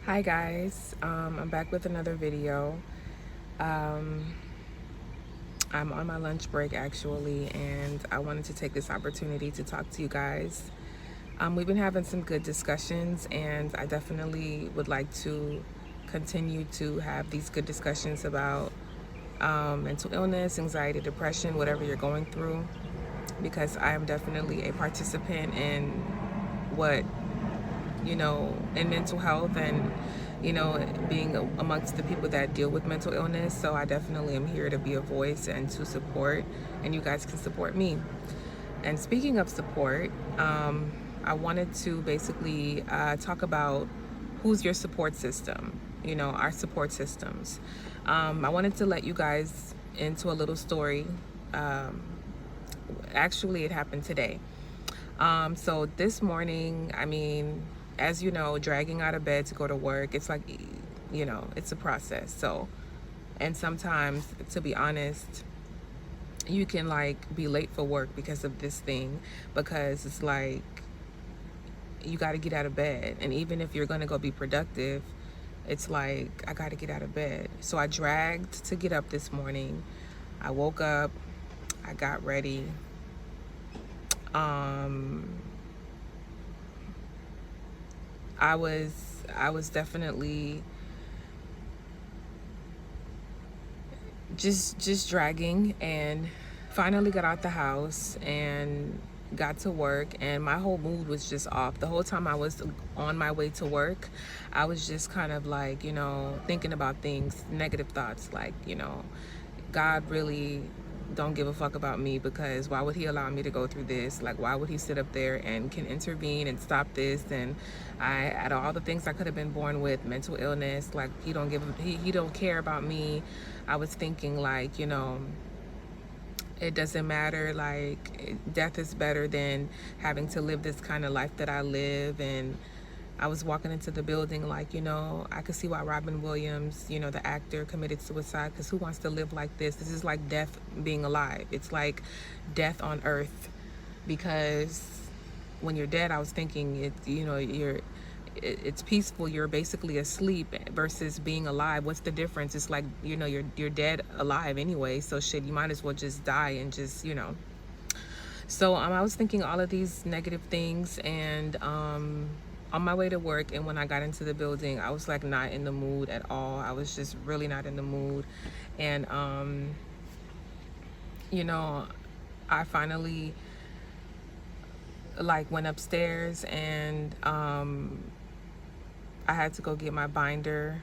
Hi guys, I'm back with another video. Um, I'm on my lunch break actually, and I wanted to take this opportunity to talk to you guys. We've been having some good discussions, and I definitely would like to continue to have these good discussions about mental illness, anxiety, depression, whatever you're going through, because I am definitely a participant in what in mental health and, being amongst the people that deal with mental illness. So I definitely am here to be a voice and to support, and you guys can support me. And speaking of support, I wanted to basically talk about who's your support system, our support systems. I wanted to let you guys into a little story. Um, Actually, it happened today. So this morning, as you know, dragging out of bed to go to work, it's like, it's a process. So, and sometimes, to be honest, you can like be late for work because of this thing, because it's like you got to get out of bed. And even if you're going to go be productive, it's like, I got to get out of bed. So I dragged to get up this morning. I woke up, I got ready. Um, I was definitely just dragging, and finally got out the house and got to work, and my whole mood was just off. The whole time I was on my way to work, I was just kind of like, thinking about things, negative thoughts, like, God really don't give a fuck about me, because why would he allow me to go through this? Like, why would he sit up there and can intervene and stop this? And out of all the things I could have been born with, mental illness, like he don't care about me. I was thinking like, it doesn't matter, like death is better than having to live this kind of life that I live. And I was walking into the building like, I could see why Robin Williams, the actor, committed suicide, because who wants to live like this? This is like death being alive. It's like death on earth, because when you're dead, I was thinking it's peaceful, you're basically asleep, versus being alive. What's the difference? It's like, you're dead alive anyway, so shit, you might as well just die and just, so I was thinking all of these negative things, and on my way to work, and when I got into the building, I was like not in the mood at all. I was just really not in the mood. And you know I finally like went upstairs, and I had to go get my binder,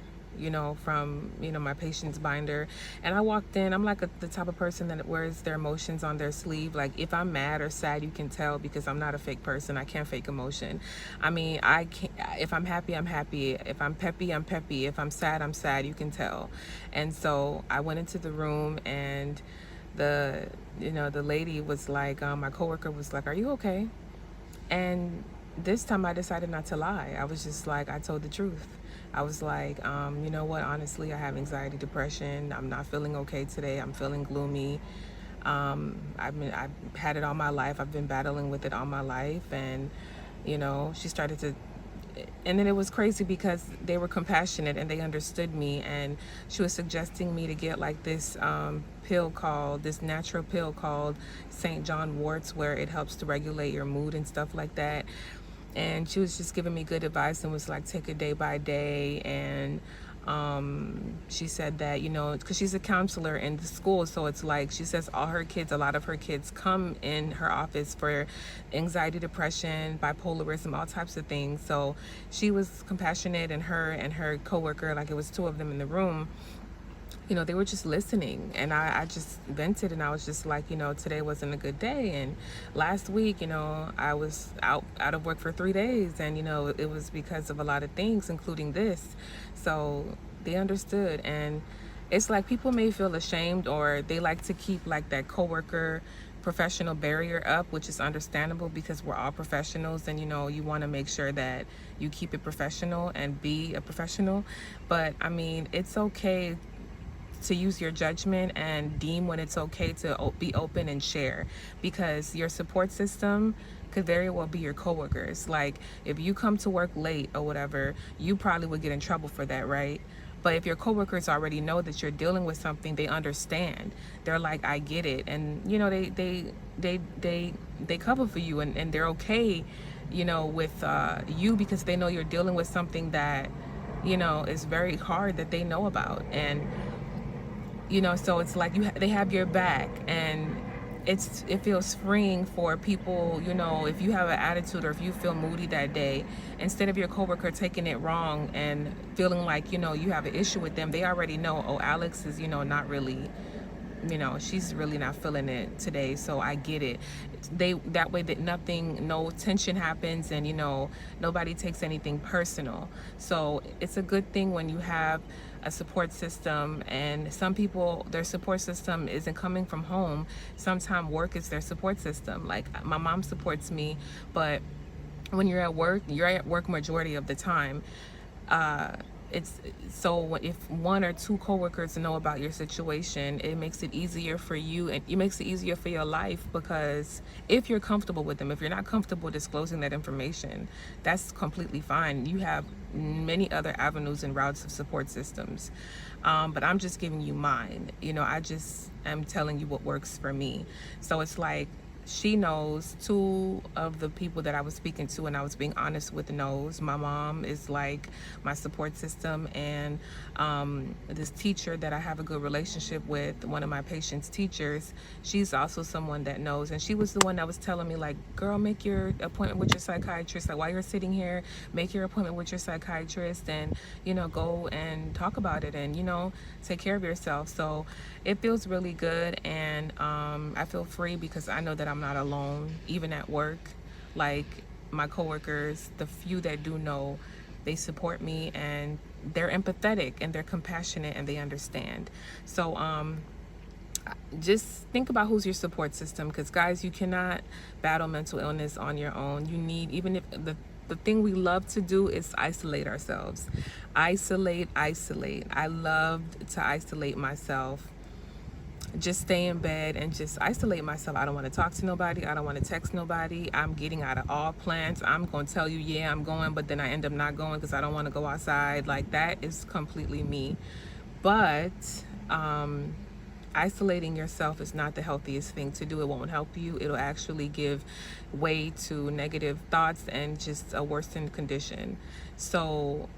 from, my patient's binder. And I walked in, I'm like the type of person that wears their emotions on their sleeve. Like, if I'm mad or sad, you can tell, because I'm not a fake person. I can't fake emotion. I can't, if I'm happy, I'm happy. If I'm peppy, I'm peppy. If I'm sad, I'm sad. You can tell. And so I went into the room, and the lady was like, my coworker was like, "Are you okay?" And this time I decided not to lie. I was just like, I told the truth. I was like, you know what, honestly, I have anxiety, depression. I'm not feeling okay today. I'm feeling gloomy. I've had it all my life. I've been battling with it all my life. And, she started to, and then it was crazy because they were compassionate and they understood me. And she was suggesting me to get like this this natural pill called St. John Worts, where it helps to regulate your mood and stuff like that. And she was just giving me good advice and was like, take it day by day. And she said that, because she's a counselor in the school, so it's like, she says a lot of her kids come in her office for anxiety, depression, bipolarism, all types of things. So she was compassionate, and her coworker, like it was two of them in the room, they were just listening. And I just vented, and I was just like, today wasn't a good day. And last week, I was out of work for 3 days, and, it was because of a lot of things, including this. So they understood. And it's like, people may feel ashamed, or they like to keep like that coworker professional barrier up, which is understandable, because we're all professionals, and you want to make sure that you keep it professional and be a professional. But it's okay to use your judgment and deem when it's okay to be open and share, because your support system could very well be your coworkers. Like if you come to work late or whatever, you probably would get in trouble for that, right? But if your coworkers already know that you're dealing with something, they understand. They're like, I get it, and you know they cover for you, and they're okay, you know, with you, because they know you're dealing with something that, you know, is very hard, that they know about. And you know, so it's like they have your back, and it feels freeing for people, you know, if you have an attitude or if you feel moody that day, instead of your coworker taking it wrong and feeling like, you know, you have an issue with them, they already know, oh, Alex is, you know, not really, you know, she's really not feeling it today, so I get it. That way that no tension happens, and you know, nobody takes anything personal. So it's a good thing when you have a support system. And some people, their support system isn't coming from home. Sometimes work is their support system. Like my mom supports me, but when you're at work majority of the time. It's so if one or two coworkers know about your situation, it makes it easier for you, and it makes it easier for your life, because if you're comfortable with them. If you're not comfortable disclosing that information, that's completely fine. You have many other avenues and routes of support systems, but I'm just giving you mine. You know, I just am telling you what works for me. So it's like, she knows. Two of the people that I was speaking to and I was being honest with knows. My mom is like my support system, and this teacher that I have a good relationship with, one of my patients' teachers, she's also someone that knows. And she was the one that was telling me, like, girl, make your appointment with your psychiatrist. Like, while you're sitting here, make your appointment with your psychiatrist, and you know, go and talk about it, and you know, take care of yourself. So it feels really good, and I feel free because I know that I'm not alone, even at work. Like my coworkers, the few that do know, they support me, and they're empathetic, and they're compassionate, and they understand. So just think about who's your support system, because guys, you cannot battle mental illness on your own. You need, even if the thing we love to do is isolate ourselves. Isolate. I love to isolate myself. Just stay in bed and just isolate myself. I don't want to talk to nobody. I don't want to text nobody. I'm getting out of all plans. I'm going to tell you, yeah, I'm going, but then I end up not going because I don't want to go outside. Like, that is completely me. But isolating yourself is not the healthiest thing to do. It won't help you. It'll actually give way to negative thoughts and just a worsened condition. So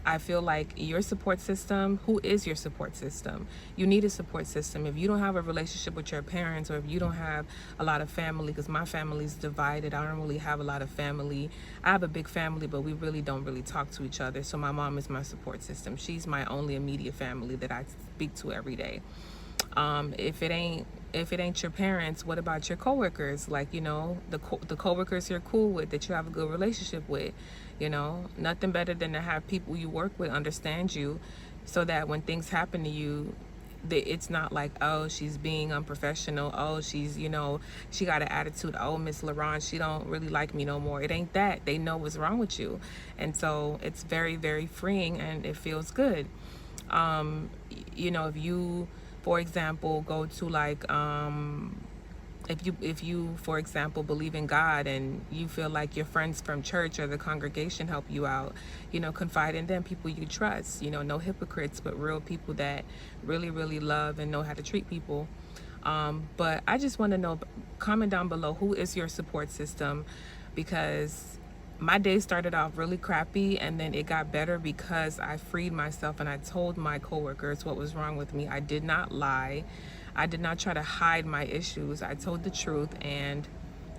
I feel like your support system, who is your support system? You need a support system. If you don't have a relationship with your parents, or if you don't have a lot of family, because my family's divided. I don't really have a lot of family. I have a big family, but we really don't talk to each other. So my mom is my support system. She's my only immediate family that I speak to every day. If it ain't your parents, what about your coworkers? Like, you know, the coworkers you're cool with, that you have a good relationship with. You know, nothing better than to have people you work with understand you, so that when things happen to you, it's not like, oh, she's being unprofessional. Oh, she's, you know, she got an attitude. Oh, Miss LaRon, she don't really like me no more. It ain't that. They know what's wrong with you. And so it's very, very freeing, and it feels good. You know, if you, for example, go to like, if you, for example, believe in God, and you feel like your friends from church or the congregation help you out, you know, confide in them, people you trust, you know, no hypocrites, but real people that really, really love and know how to treat people. But I just want to know, comment down below, who is your support system? Because my day started off really crappy, and then it got better because I freed myself and I told my coworkers what was wrong with me. I did not lie. I did not try to hide my issues. I told the truth, and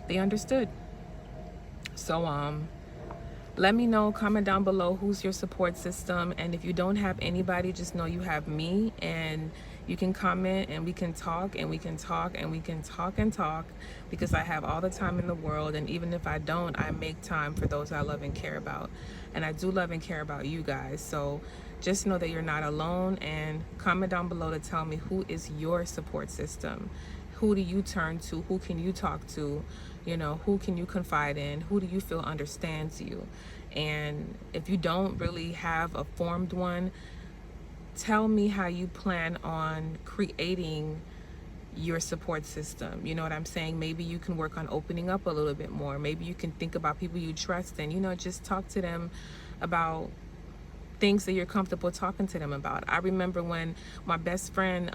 they understood. So let me know, comment down below, who's your support system. And if you don't have anybody, just know you have me, and you can comment, and we can talk, and we can talk, and we can talk and talk, because I have all the time in the world. And even if I don't, I make time for those I love and care about. And I do love and care about you guys. So just know that you're not alone, and comment down below to tell me, who is your support system? Who do you turn to? Who can you talk to? You know, who can you confide in? Who do you feel understands you? And if you don't really have a formed one, tell me how you plan on creating your support system. You know what I'm saying? Maybe you can work on opening up a little bit more. Maybe you can think about people you trust and, you know, just talk to them about things that you're comfortable talking to them about. I remember when my best friend,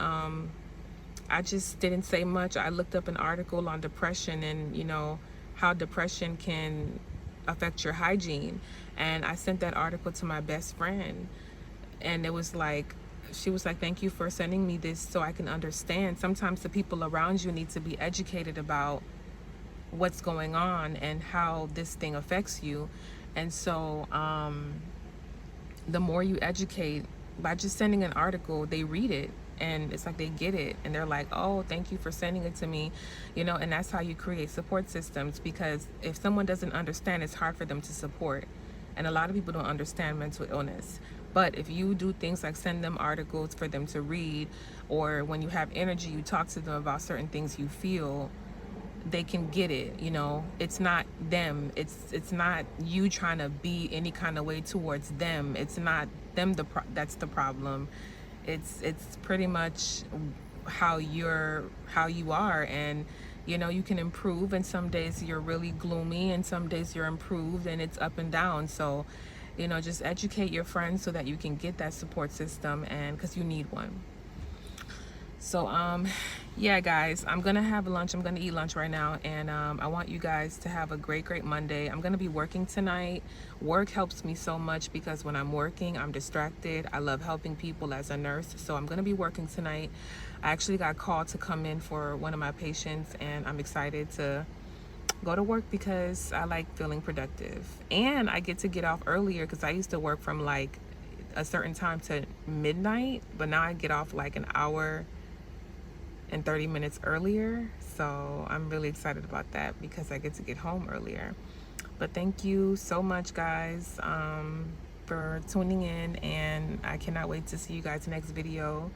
I just didn't say much. I looked up an article on depression and, you know, how depression can affect your hygiene. And I sent that article to my best friend. And it was like, she was like, thank you for sending me this so I can understand. Sometimes the people around you need to be educated about what's going on and how this thing affects you. And so the more you educate by just sending an article, they read it and it's like they get it and they're like, oh, thank you for sending it to me, you know. And that's how you create support systems, because if someone doesn't understand, it's hard for them to support. And a lot of people don't understand mental illness. But if you do things like send them articles for them to read, or when you have energy, you talk to them about certain things you feel, they can get it. You know, it's not them, it's not you trying to be any kind of way towards them. It's not them that's the problem. It's pretty much how you are. And you know, you can improve, and some days you're really gloomy and some days you're improved, and it's up and down. So, you know, just educate your friends so that you can get that support system, and because you need one. So yeah guys, I'm gonna have lunch. I'm gonna eat lunch right now, and I want you guys to have a great Monday. I'm gonna be working tonight. Work helps me so much because when I'm working, I'm distracted. I love helping people as a nurse, so I'm gonna be working tonight. I actually got called to come in for one of my patients, and I'm excited to go to work because I like feeling productive, and I get to get off earlier because I used to work from like a certain time to midnight, but now I get off like an hour and 30 minutes earlier. So I'm really excited about that because I get to get home earlier. But thank you so much guys for tuning in, and I cannot wait to see you guys next video.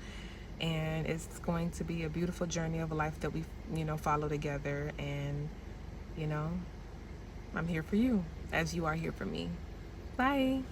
And it's going to be a beautiful journey of a life that we, you know, follow together. And you know, I'm here for you as you are here for me. Bye.